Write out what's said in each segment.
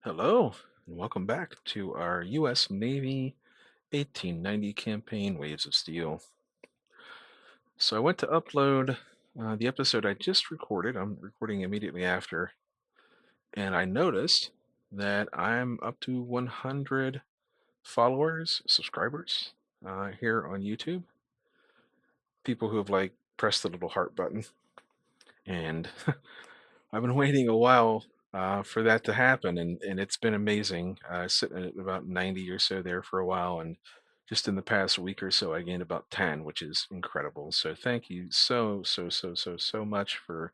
Hello, and welcome back to our U.S. Navy 1890 campaign, Waves of Steel. So I went to upload the episode I just recorded. I'm recording immediately after, and I noticed that I'm up to 100 followers, subscribers here on YouTube. People who have pressed the little heart button, and I've been waiting a while for that to happen, and it's been amazing. Sitting at about 90 or so there for a while, and just in the past week or so, I gained about 10, which is incredible. So thank you so much for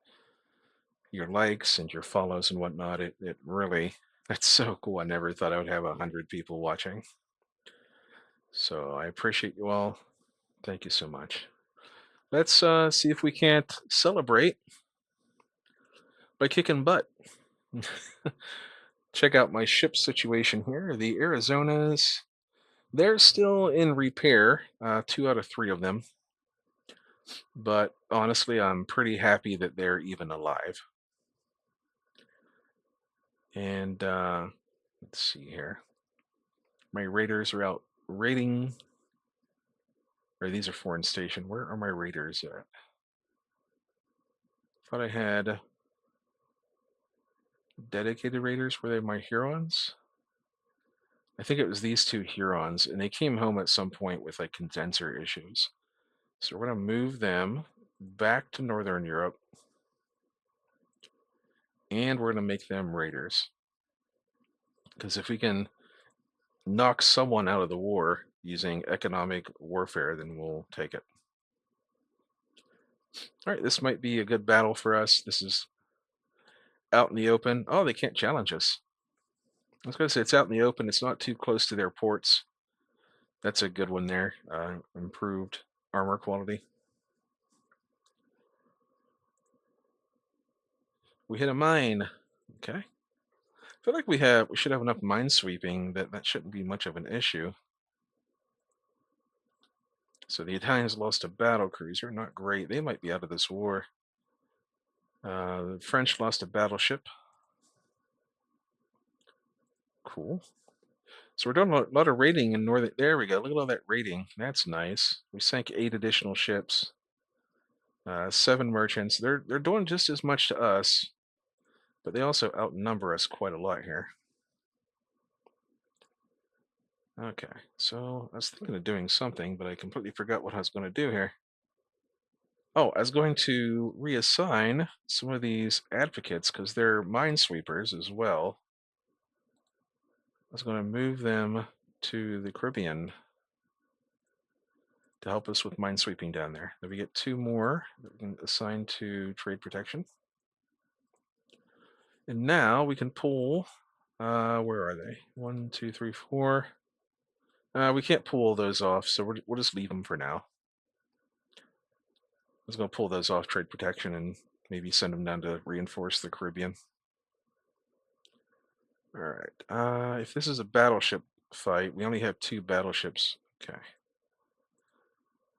your likes and your follows and whatnot. It really, that's so cool. I never thought I would have 100 people watching. So I appreciate you all. Thank you so much. Let's see if we can't celebrate by kicking butt. Check out my ship situation here. The Arizonas, they're still in repair, 2 out of 3 of them. But honestly, I'm pretty happy that they're even alive. And let's see here. My raiders are out raiding. Or these are foreign station. Where are my raiders at? Thought I had dedicated raiders. Were they my Hurons? I think it was these 2 Hurons, and they came home at some point with condenser issues. So we're going to move them back to Northern Europe, and we're going to make them raiders. Because if we can knock someone out of the war using economic warfare, then we'll take it. All right, this might be a good battle for us. This is out in the open. Oh, they can't challenge us. I was going to say it's out in the open. It's not too close to their ports. That's a good one there. Improved armor quality. We hit a mine. Okay. I feel like we should have enough mine sweeping that shouldn't be much of an issue. So the Italians lost a battle cruiser. Not great. They might be out of this war. The French lost a battleship. Cool. So we're doing a lot of raiding in northern. There we go. Look at all that raiding. That's nice. We sank 8 additional ships. 7 merchants. They're doing just as much to us, but they also outnumber us quite a lot here. Okay, so I was thinking of doing something, but I completely forgot what I was going to do here. Oh, I was going to reassign some of these advocates because they're minesweepers as well. I was going to move them to the Caribbean to help us with minesweeping down there. Then we get 2 more that we can assign to trade protection. And now we can pull, where are they? 1, 2, 3, 4. We can't pull those off, so we'll just leave them for now. I was going to pull those off trade protection and maybe send them down to reinforce the Caribbean. All right. If this is a battleship fight, we only have 2 battleships. Okay.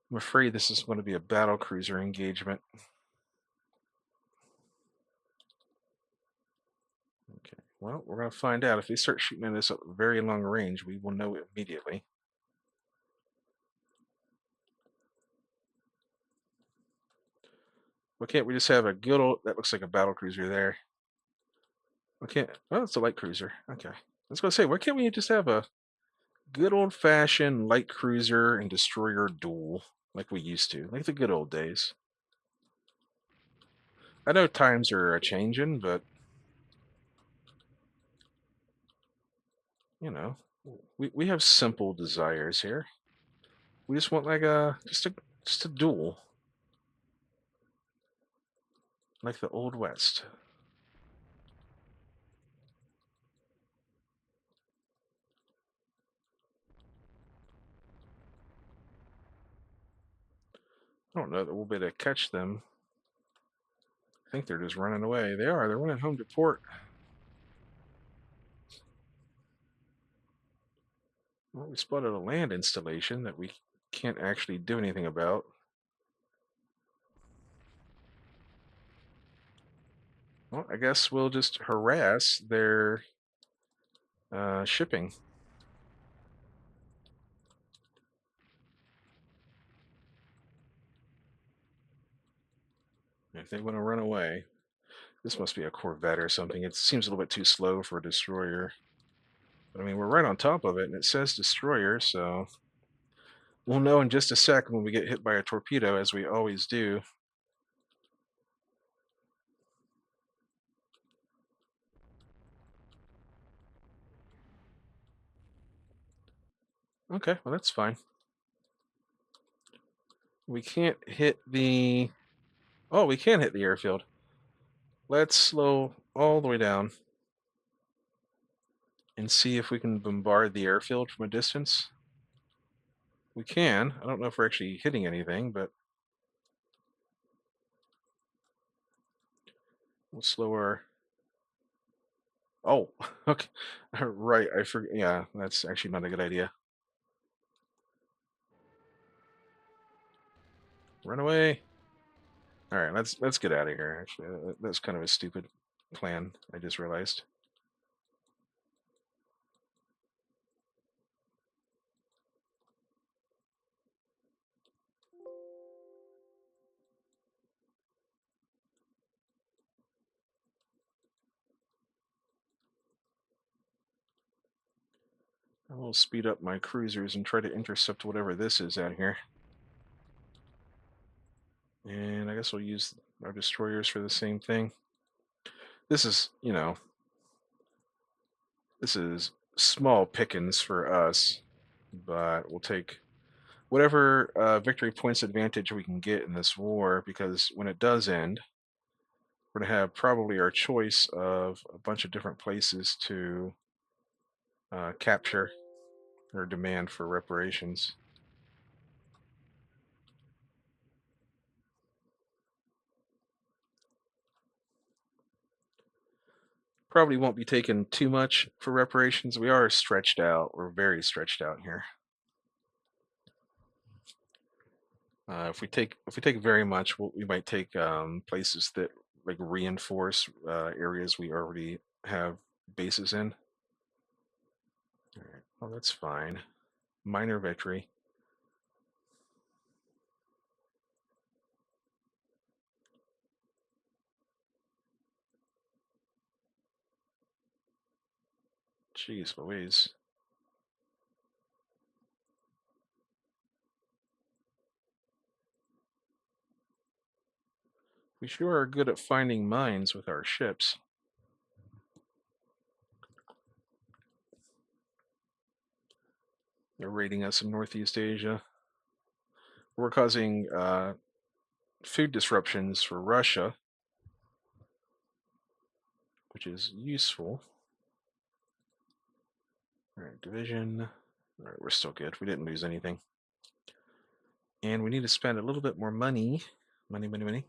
I'm afraid this is going to be a battle cruiser engagement. Okay. Well, we're going to find out. If they start shooting at us at very long range, we will know immediately. Why can't we just have a good old... That looks like a battle cruiser there. Why can't... Oh, it's a light cruiser. Okay. I was going to say, why can't we just have a good old-fashioned light cruiser and destroyer duel like we used to, like the good old days? I know times are a-changing, but you know, we have simple desires here. We just want just a duel, like the old west. I don't know that we'll be able to catch them. I think they're just running away. They are. They're running home to port. Well, we spotted a land installation that we can't actually do anything about. Well, I guess we'll just harass their Shipping. If they want to run away, this must be a Corvette or something. It seems a little bit too slow for a destroyer. But I mean, we're right on top of it, and it says destroyer, so we'll know in just a sec when we get hit by a torpedo, as we always do. Okay, well, that's fine. We can't hit the... Oh, we can hit the airfield. Let's slow all the way down and see if we can bombard the airfield from a distance. We can. I don't know if we're actually hitting anything, but we'll slow our... Oh, okay. Right, I forget. Yeah, that's actually not a good idea. Run away. All right, let's get out of here. Actually, that's kind of a stupid plan. I just realized. I will speed up my cruisers and try to intercept whatever this is out here. And I guess we'll use our destroyers for the same thing. This is, this is small pickings for us, but we'll take whatever victory points advantage we can get in this war, because when it does end, we're going to have probably our choice of a bunch of different places to capture or demand for reparations. Probably won't be taking too much for reparations. We are stretched out. We're very stretched out here. If we take very much, we might take places that like reinforce areas we already have bases in. All right. Well, that's fine. Minor victory. Jeez Louise. We sure are good at finding mines with our ships. They're raiding us in Northeast Asia. We're causing food disruptions for Russia, which is useful. All right, division. All right, we're still good. We didn't lose anything. And we need to spend a little bit more money. Money, money, money.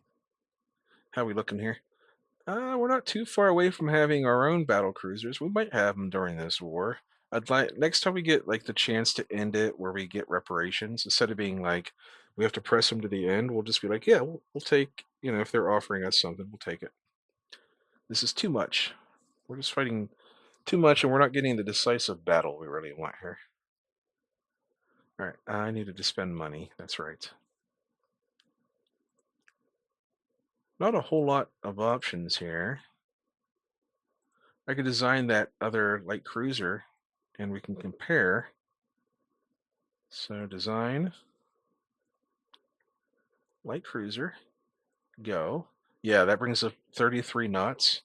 How are we looking here? We're not too far away from having our own battle cruisers. We might have them during this war. I'd like next time we get like the chance to end it, where we get reparations, instead of being like we have to press them to the end. We'll just be like, yeah, we'll take. If they're offering us something, we'll take it. This is too much. We're just fighting too much, and we're not getting the decisive battle we really want here. All right, I needed to spend money. That's right. Not a whole lot of options here. I could design that other light cruiser, and we can compare. So design, light cruiser, go. Yeah, that brings up 33 knots.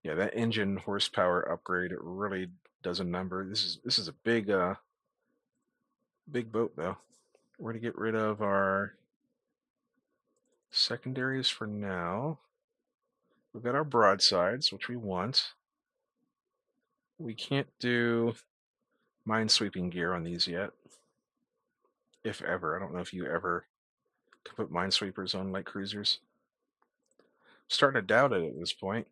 Yeah, that engine horsepower upgrade, it really does a number. This is a big boat though. We're gonna get rid of our secondaries for now. We've got our broadsides, which we want. We can't do minesweeping gear on these yet, if ever. I don't know if you ever could put minesweepers on light cruisers. Starting to doubt it at this point.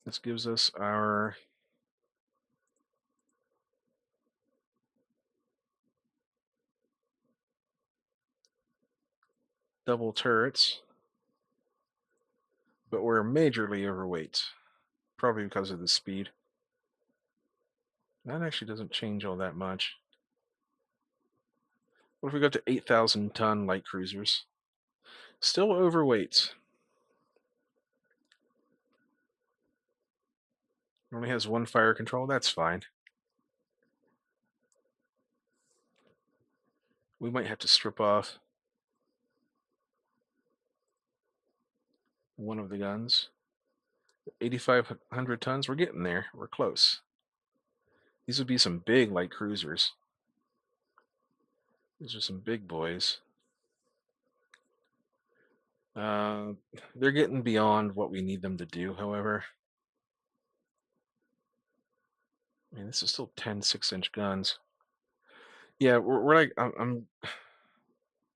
This gives us our double turrets, but we're majorly overweight. Probably because of the speed. That actually doesn't change all that much. What if we go to 8,000 ton light cruisers? Still overweight. Only has one fire control, that's fine. We might have to strip off one of the guns. 8,500 tons, we're getting there, we're close. These would be some big light cruisers. These are some big boys. They're getting beyond what we need them to do, however. I mean, this is still 10 6-inch guns. Yeah, we're like,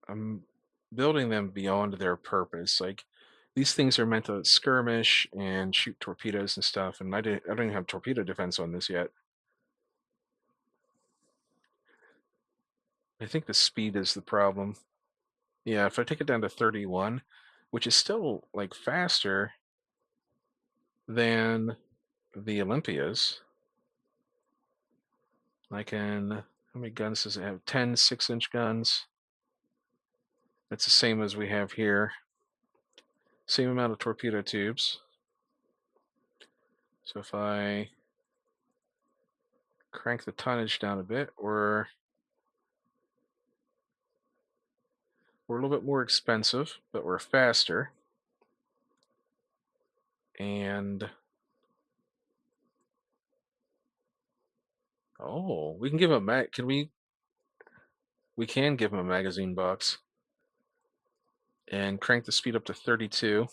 I'm building them beyond their purpose. Like, these things are meant to skirmish and shoot torpedoes and stuff, and I don't even have torpedo defense on this yet. I think the speed is the problem. Yeah, if I take it down to 31, which is still like faster than the Olympias, I can. How many guns does it have? 10 6-inch guns. That's the same as we have here. Same amount of torpedo tubes. So if I crank the tonnage down a bit, we're a little bit more expensive, but we're faster. And oh, we can give him a mag. Can we? We can give him a magazine box and crank the speed up to 32.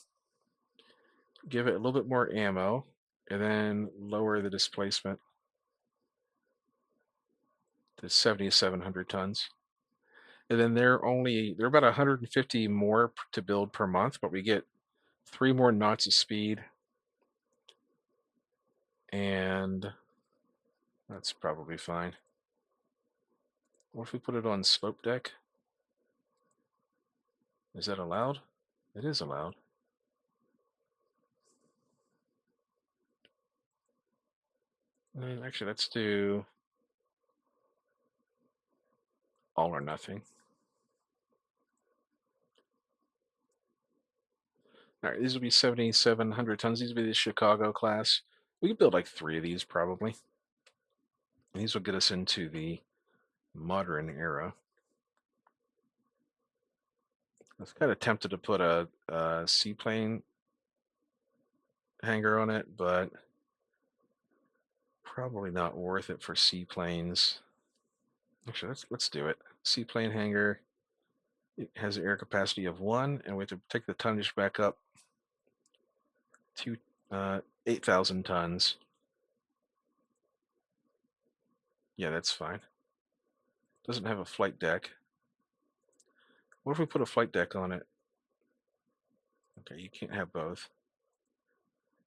Give it a little bit more ammo, and then lower the displacement to 7,700 tons. And then they're about 150 more to build per month, but we get 3 more knots of speed, and that's probably fine. What if we put it on slope deck? Is that allowed? It is allowed. And actually, let's do all or nothing. All right, these will be 7,700 tons. These will be the Chicago class. We could build like 3 of these probably. And these will get us into the modern era. I was kind of tempted to put a seaplane hangar on it, but probably not worth it for seaplanes. Actually, let's do it. Seaplane hangar. It has an air capacity of 1, and we have to take the tonnage back up to 8,000 tons. Yeah, that's fine. Doesn't have a flight deck. What if we put a flight deck on it? Okay, you can't have both.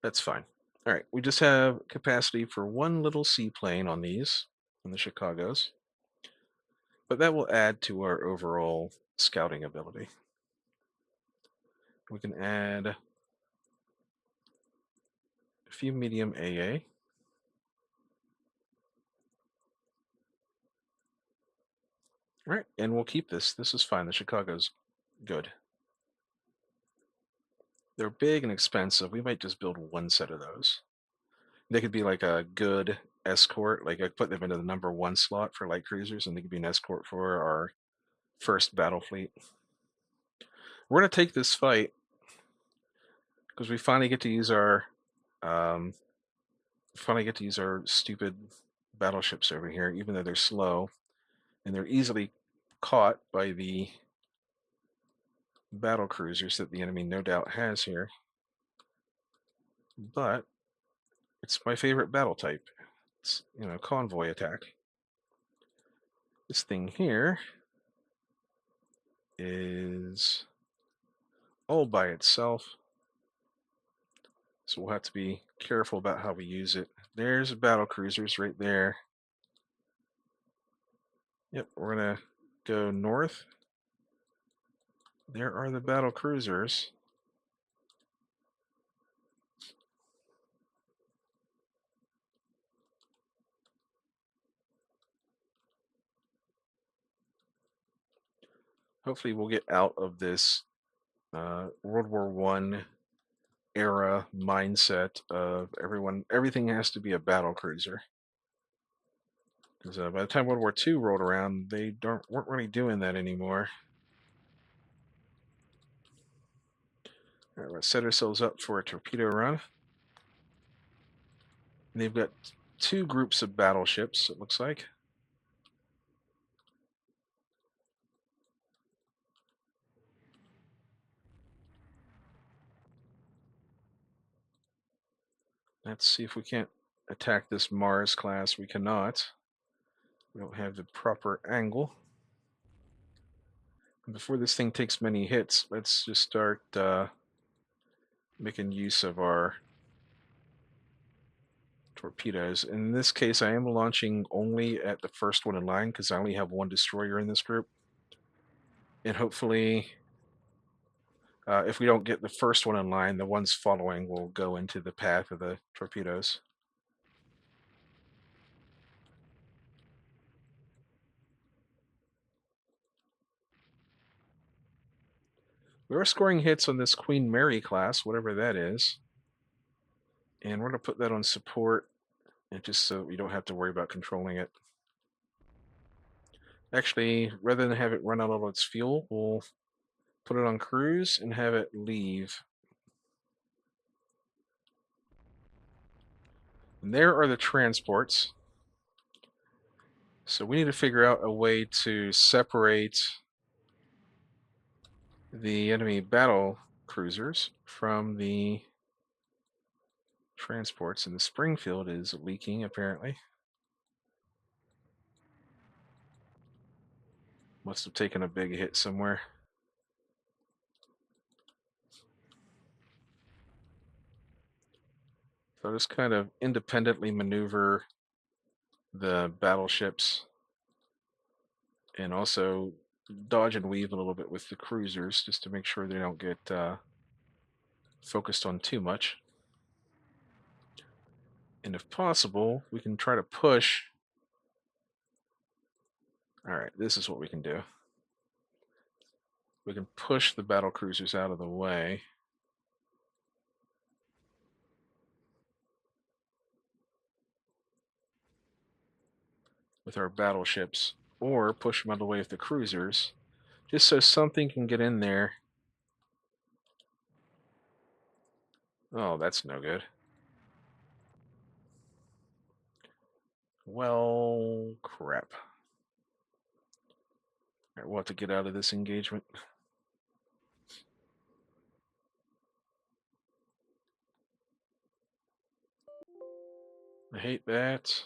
That's fine. All right, we just have capacity for 1 little seaplane on these, on the Chicagos. But that will add to our overall scouting ability. We can add a few medium AA. All right, and we'll keep this. This is fine. The Chicago's good. They're big and expensive. We might just build 1 set of those. They could be like a good escort. Like I put them into the number 1 slot for light cruisers, and they could be an escort for our first battle fleet. We're gonna take this fight because we finally get to use our stupid battleships over here, even though they're slow and they're easily caught by the battle cruisers that the enemy no doubt has here. But it's my favorite battle type. It's, convoy attack. This thing here is all by itself, so we'll have to be careful about how we use it. There's battle cruisers right there. Yep, we're gonna go north. There are the battle cruisers. Hopefully we'll get out of this World War I era mindset of everything has to be a battle cruiser. Because by the time World War II rolled around, they weren't really doing that anymore. All right, let's set ourselves up for a torpedo run. And they've got two groups of battleships, it looks like. Let's see if we can't attack this Mars class. We cannot. We don't have the proper angle. And before this thing takes many hits, let's just start making use of our torpedoes. In this case, I am launching only at the first one in line because I only have one destroyer in this group. And hopefully, if we don't get the first one in line, the ones following will go into the path of the torpedoes. We are scoring hits on this Queen Mary class, whatever that is. And we're going to put that on support, and just so we don't have to worry about controlling it. Actually, rather than have it run out all its fuel, we'll put it on cruise and have it leave. And there are the transports. So we need to figure out a way to separate the enemy battle cruisers from the transports, and the Springfield is leaking apparently. Must have taken a big hit somewhere. So I'll just kind of independently maneuver the battleships and also dodge and weave a little bit with the cruisers just to make sure they don't get focused on too much. And if possible, we can try to push. All right, this is what we can do. We can push the battle cruisers out of the way. With our battleships, or push them out of the way with the cruisers, just so something can get in there. Oh, that's no good. Well, crap. All right, we'll have to get out of this engagement. I hate that.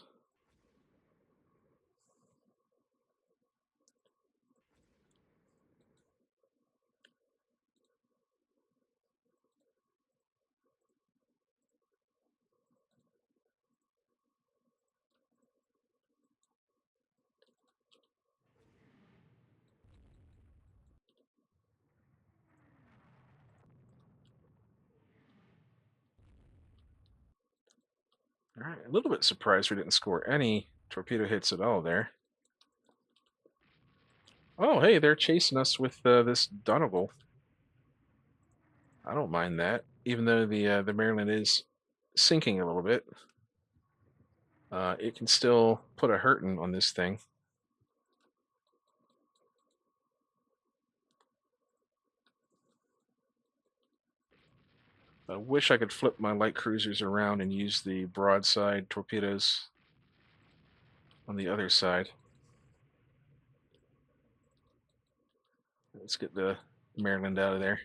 All right, a little bit surprised we didn't score any torpedo hits at all there. Oh, hey, they're chasing us with this Donegal. I don't mind that, even though the Maryland is sinking a little bit. It can still put a hurting on this thing. I wish I could flip my light cruisers around and use the broadside torpedoes on the other side. Let's get the Maryland out of there.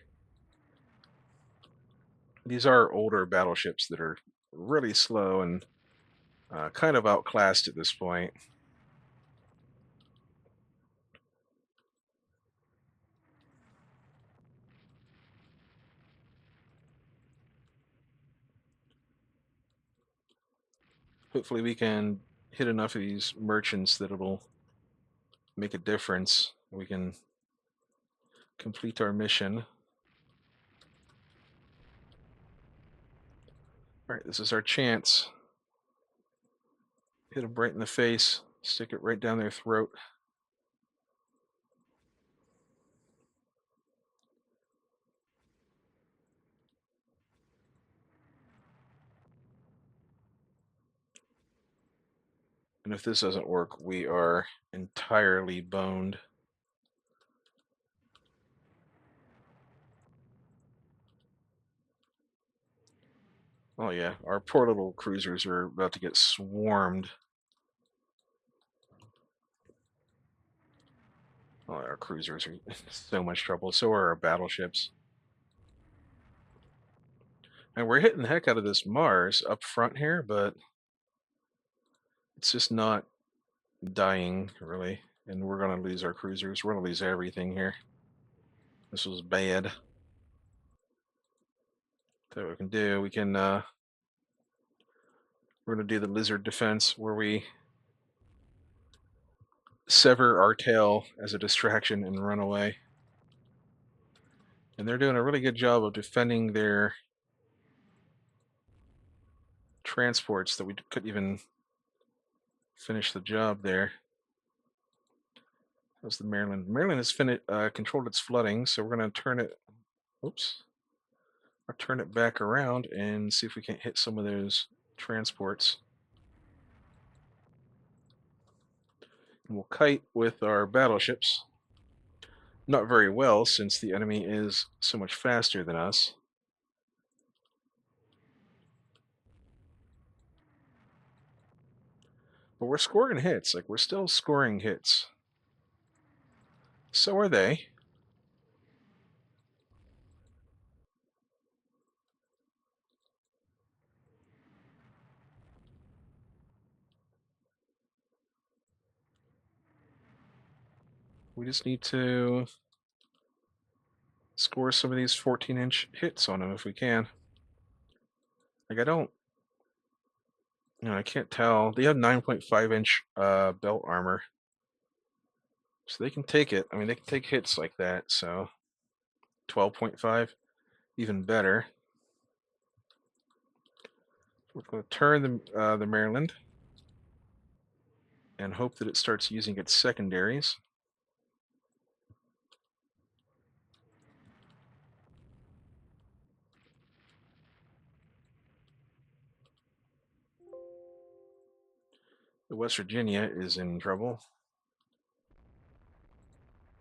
These are older battleships that are really slow and kind of outclassed at this point. Hopefully we can hit enough of these merchants that it'll make a difference. We can complete our mission. All right, this is our chance. Hit them right in the face, stick it right down their throat. And if this doesn't work, we are entirely boned. Oh yeah, our poor little cruisers are about to get swarmed. Oh, our cruisers are in so much trouble. So are our battleships. And we're hitting the heck out of this Mars up front here, but it's just not dying, really. And we're going to lose our cruisers. We're going to lose everything here. This was bad. So what we can do, we're going to do the lizard defense where we sever our tail as a distraction and run away. And they're doing a really good job of defending their transports that we couldn't even finish the job there. That was the Maryland. Maryland has controlled its flooding, so we're going to turn it. Oops. I'll turn it back around and see if we can't hit some of those transports. And we'll kite with our battleships. Not very well, since the enemy is so much faster than us. But we're scoring hits. Like, we're still scoring hits. So are they. We just need to score some of these 14-inch hits on them if we can. Like, I can't tell. They have 9.5-inch belt armor. So they can take it. I mean, they can take hits like that, so 12.5, even better. We're going to turn the Maryland and hope that it starts using its secondaries. The West Virginia is in trouble.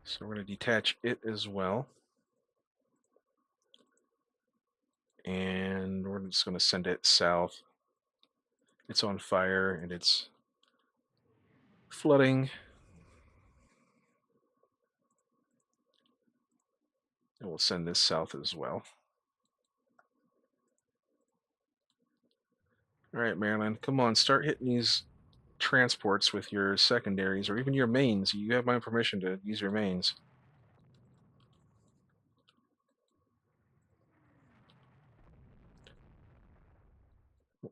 So we're going to detach it as well. And we're just going to send it south. It's on fire and it's flooding. And we'll send this south as well. All right, Maryland, come on, start hitting these transports with your secondaries or even your mains. You have my permission to use your mains.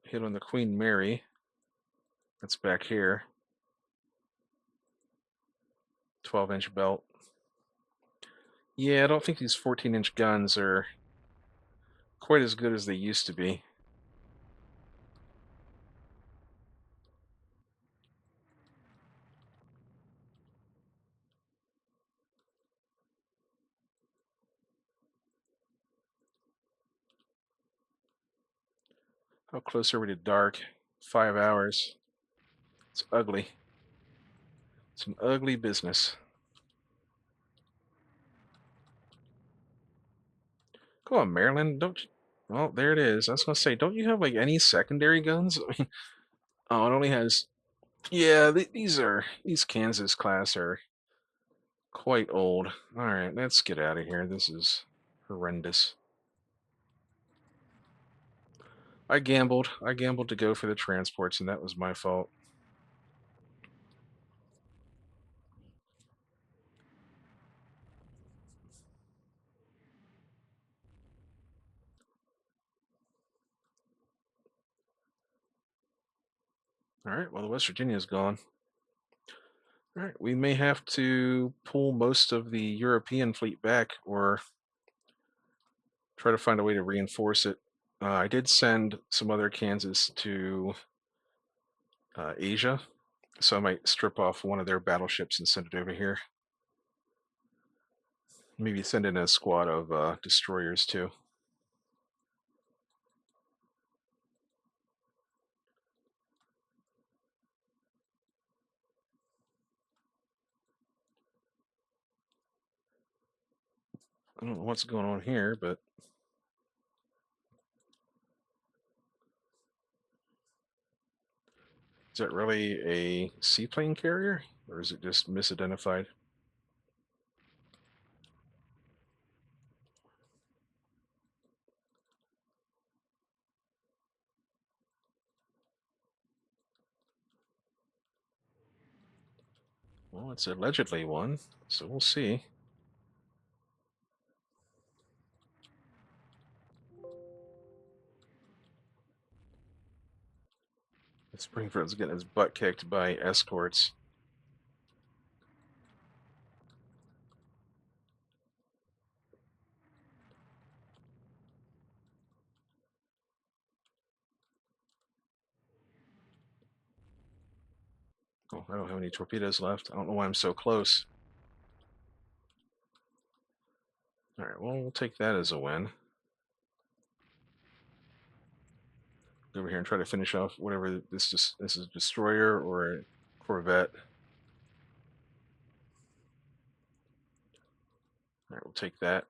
Hit on the Queen Mary. That's back here. 12-inch belt. Yeah, I don't think these 14-inch guns are quite as good as they used to be. How close are we to dark? 5 hours. It's ugly. It's an ugly business. Come on, Maryland. Don't you... Well, there it is. I was going to say, don't you have like any secondary guns? I mean, oh, it only has... Yeah, these Kansas class are quite old. All right, let's get out of here. This is horrendous. I gambled. I gambled to go for the transports, and that was my fault. All right, well, the West Virginia is gone. All right, we may have to pull most of the European fleet back or try to find a way to reinforce it. I did send some other Kansas to Asia, so I might strip off one of their battleships and send it over here. Maybe send in a squad of destroyers too. I don't know what's going on here, but is that really a seaplane carrier, or is it just misidentified? Well, it's allegedly one, so we'll see. Springfield's getting his butt kicked by escorts. Oh, I don't have any torpedoes left. I don't know why I'm so close. All right, well, we'll take that as a win. Go over here and try to finish off whatever this is a destroyer or a corvette. All right, we'll take that.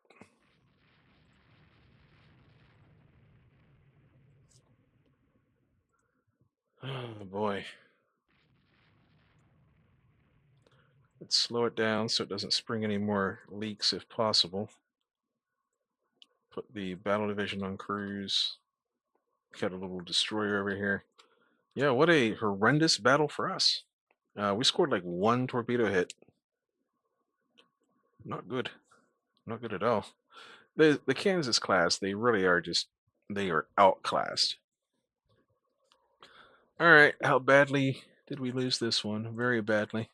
Oh boy. Let's slow it down so it doesn't spring any more leaks if possible. Put the battle division on cruise. Got a little destroyer over here. Yeah, what a horrendous battle for us. We scored like one torpedo hit. Not good. Not good at all. The Kansas class, they really are they are outclassed. All right, how badly did we lose this one? Very badly.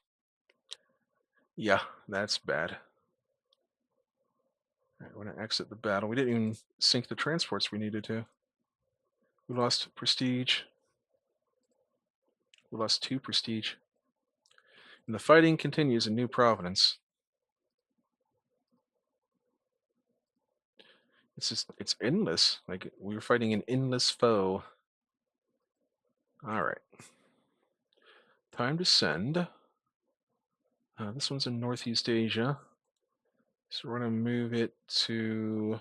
Yeah, that's bad. All right, we're gonna exit the battle. We didn't even sink the transports we needed to. We lost prestige. We lost 2 prestige. And the fighting continues in New Providence. It's endless. Like we were fighting an endless foe. All right. Time to send. This one's in Northeast Asia. So we're going to move it to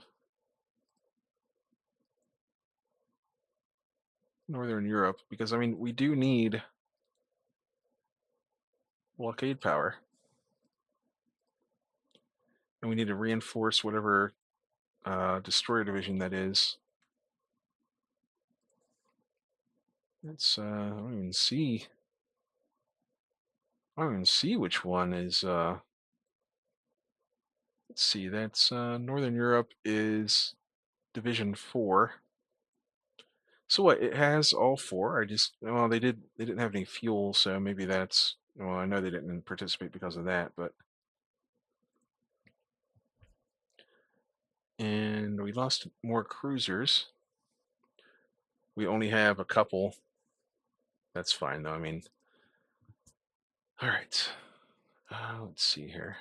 Northern Europe because, I mean, we do need blockade power. And we need to reinforce whatever destroyer division that is. It's, I don't even see. I don't even see which one is. Let's see, that's Northern Europe is Division 4. So what? It has all 4. Well, they didn't have any fuel, so maybe that's, well, I know they didn't participate because of that, but and we lost more cruisers. We only have a couple. That's fine though. I mean, all right. Let's see here.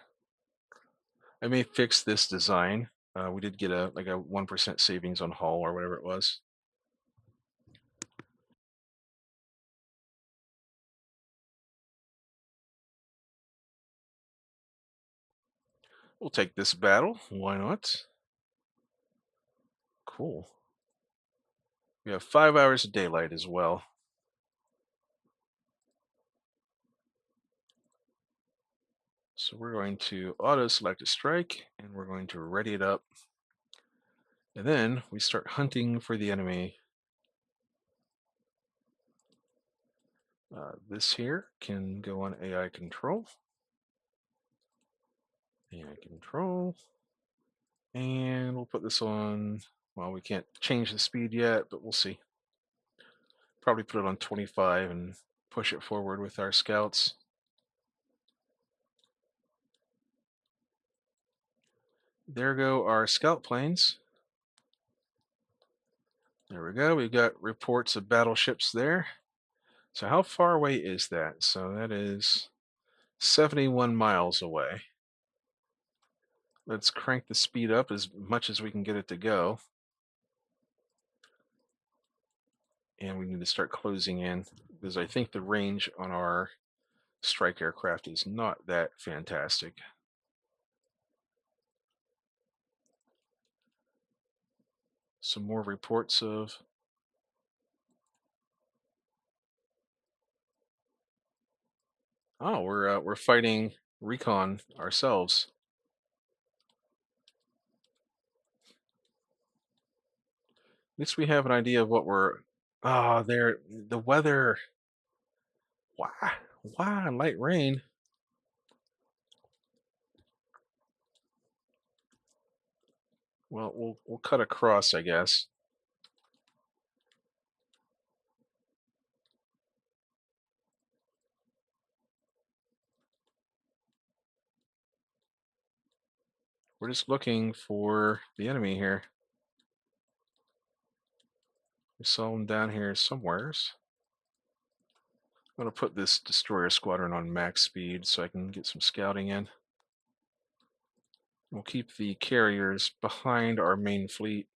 I may fix this design. We did get a 1% savings on hull or whatever it was. We'll take this battle. Why not? Cool. We have 5 hours of daylight as well. So we're going to auto select a strike and we're going to ready it up. And then we start hunting for the enemy. This here can go on AI control. AI control. And we'll put this on, well, we can't change the speed yet, but we'll see. Probably put it on 25 and push it forward with our scouts. There go our scout planes. There we go. We've got reports of battleships there. So how far away is that? So that is 71 miles away. Let's crank the speed up as much as we can get it to go. And we need to start closing in because I think the range on our strike aircraft is not that fantastic. Some more reports of. Oh, we're fighting recon ourselves. At least we have an idea of what we're. Ah, there. The weather. Why? Why light rain? Well, we'll cut across, I guess. We're just looking for the enemy here. We saw them down here somewheres. I'm gonna put this destroyer squadron on max speed so I can get some scouting in. We'll keep the carriers behind our main fleet.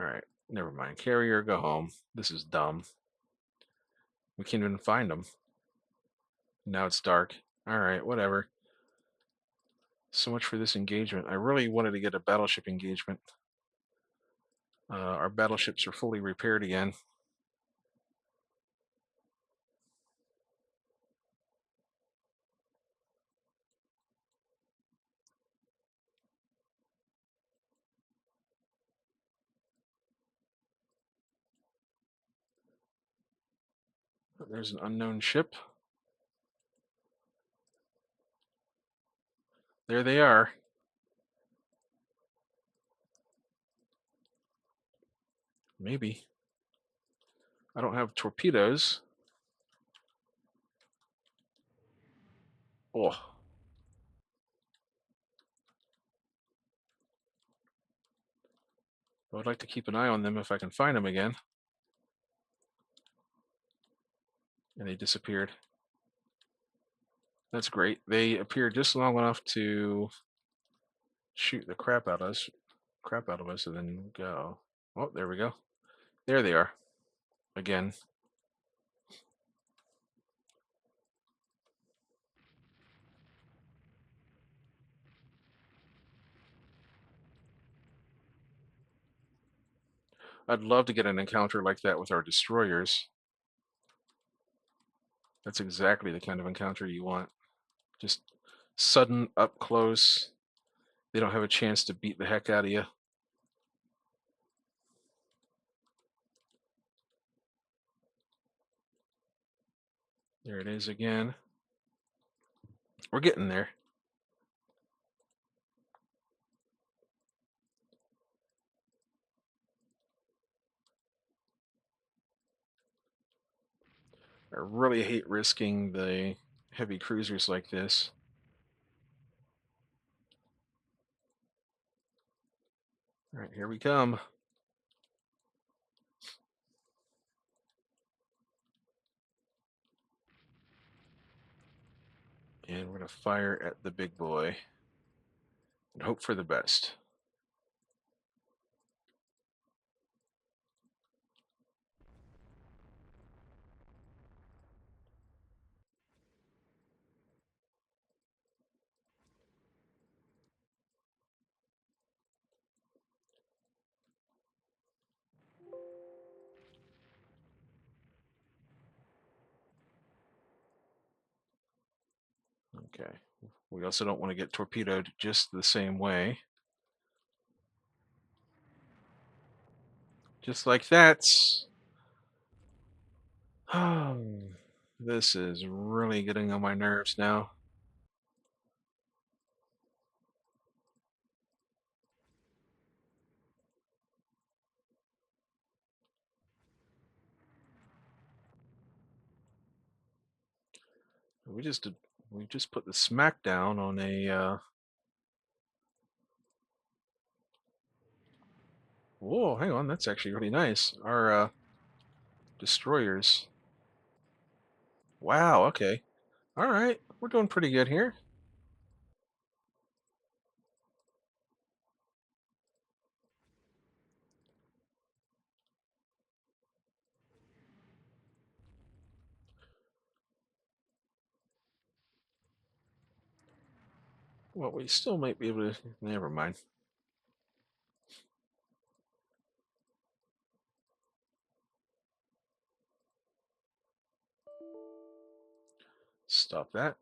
All right, never mind. Carrier, go home. This is dumb. We can't even find them. Now it's dark. All right, whatever. So much for this engagement. I really wanted to get a battleship engagement. Our battleships are fully repaired again. There's an unknown ship. There they are. Maybe. I don't have torpedoes. Oh. I would like to keep an eye on them if I can find them again. And they disappeared. That's great. They appeared just long enough to shoot the crap out of us, and then go. Oh, there we go. There they are. Again. I'd love to get an encounter like that with our destroyers. That's exactly the kind of encounter you want. Just sudden, up close. They don't have a chance to beat the heck out of you. There it is again. We're getting there. I really hate risking the heavy cruisers like this. All right, here we come. And we're going to fire at the big boy and hope for the best. Okay. We also don't want to get torpedoed just the same way. Just like that. This is really getting on my nerves now. We just did, we just put the smackdown on a whoa, hang on, that's actually really nice. Our destroyers. Wow, okay. All right, we're doing pretty good here. Well, we still might be able to. Never mind. Stop that.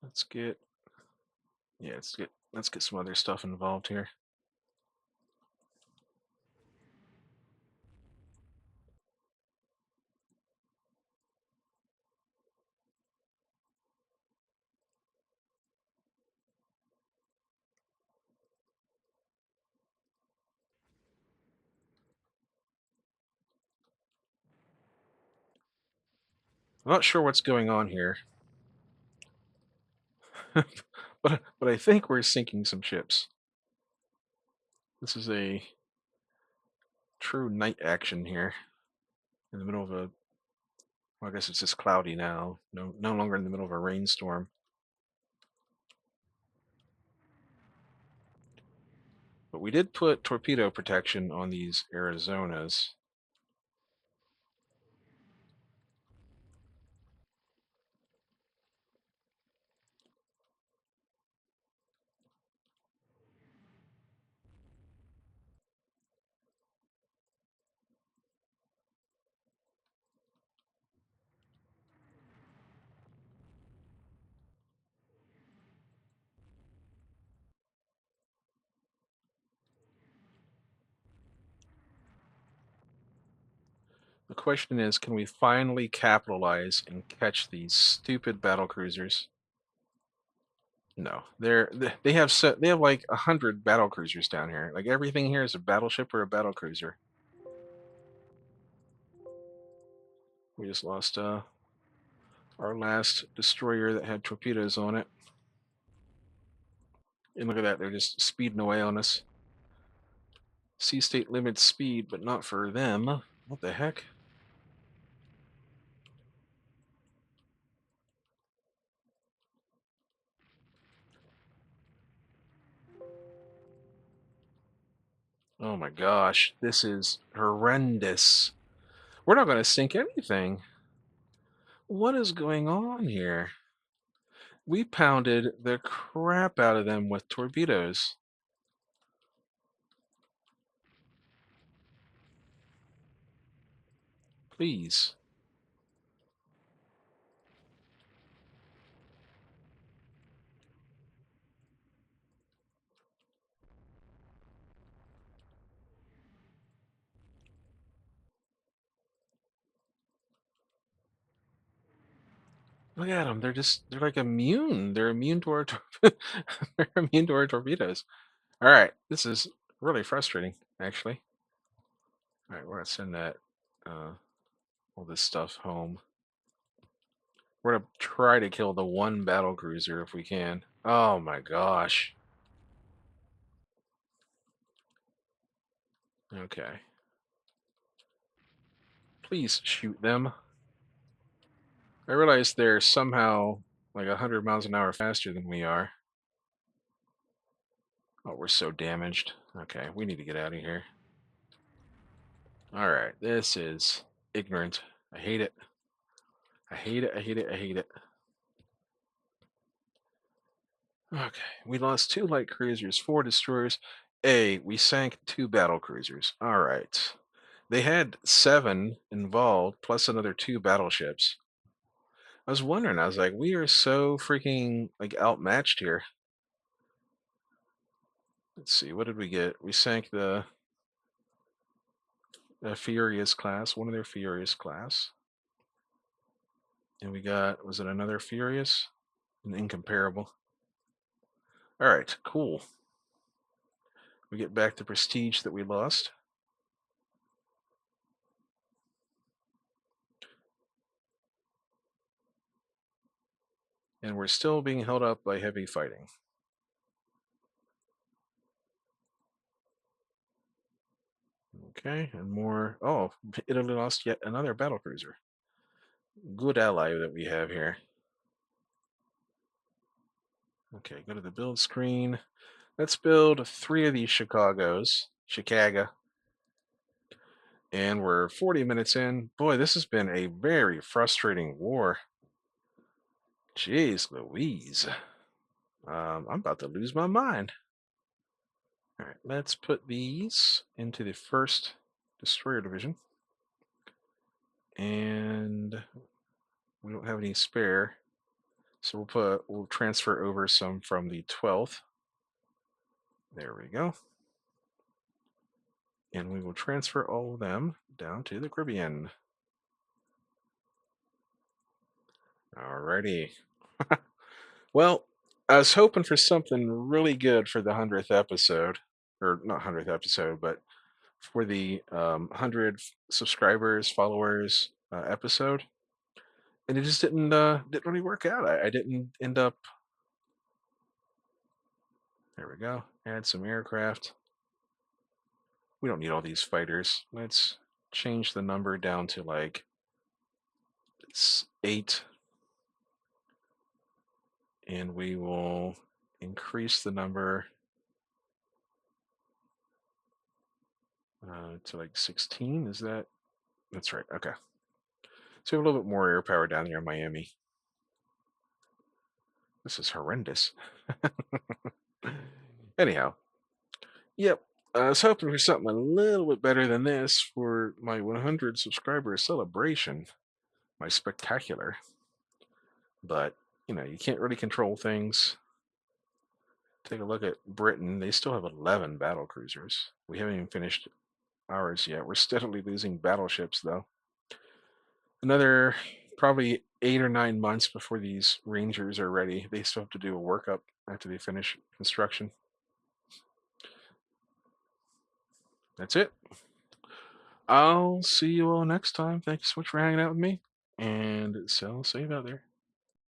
Let's get. Yeah, let's get some other stuff involved here. I'm not sure what's going on here, but I think we're sinking some ships. This is a true night action here in the middle of a. Well, I guess it's just cloudy now. No longer in the middle of a rainstorm. But we did put torpedo protection on these Arizonas. The question is, can we finally capitalize and catch these stupid battle cruisers? No, they have like 100 battle cruisers down here. Like everything here is a battleship or a battle cruiser. We just lost our last destroyer that had torpedoes on it. And look at that, they're just speeding away on us. Sea state limits speed, but not for them. What the heck? Oh my gosh, this is horrendous. We're not going to sink anything. What is going on here? We pounded the crap out of them with torpedoes. Please. Look at them. They're like immune. They're immune to our they're immune to our torpedoes. All right, this is really frustrating, actually. All right, we're gonna send that all this stuff home. We're gonna try to kill the one battle cruiser if we can. Oh my gosh. Okay. Please shoot them. I realize they're somehow like 100 miles an hour faster than we are. Oh, we're so damaged. Okay, we need to get out of here. All right, this is ignorant. I hate it. I hate it. I hate it. I hate it. Okay, we lost 2 light cruisers, 4 destroyers. We sank 2 battle cruisers. All right. They had 7 involved, plus another 2 battleships. I was wondering, I was like, we are so freaking like outmatched here. Let's see, what did we get? We sank the Furious class, one of their Furious class. And we got, was it another Furious? An Incomparable. All right, cool. We get back the prestige that we lost. And we're still being held up by heavy fighting. Okay, and more. Oh, Italy lost yet another battle cruiser. Good ally that we have here. Okay, go to the build screen. Let's build 3 of these Chicago. And we're 40 minutes in. Boy, this has been a very frustrating war. Jeez Louise. I'm about to lose my mind. All right, let's put these into the first destroyer division. And we don't have any spare. So we'll transfer over some from the 12th. There we go. And we will transfer all of them down to the Caribbean. Alrighty. Well, I was hoping for something really good for the 100th episode. Or not 100th episode, but for the 100 subscribers, followers episode. And it just didn't really work out. I didn't end up. There we go. Add some aircraft. We don't need all these fighters. Let's change the number down to like it's 8. And we will increase the number to like 16. Is that? That's right. Okay. So we have a little bit more air power down here in Miami. This is horrendous. Anyhow, yep. I was hoping for something a little bit better than this for my 100 subscriber celebration, my spectacular. But, you can't really control things. Take a look at Britain. They still have 11 battle cruisers. We haven't even finished ours yet. We're steadily losing battleships, though. Another probably 8 or 9 months before these Rangers are ready. They still have to do a workup after they finish construction. That's it. I'll see you all next time. Thanks so much for hanging out with me. And sail safe out there.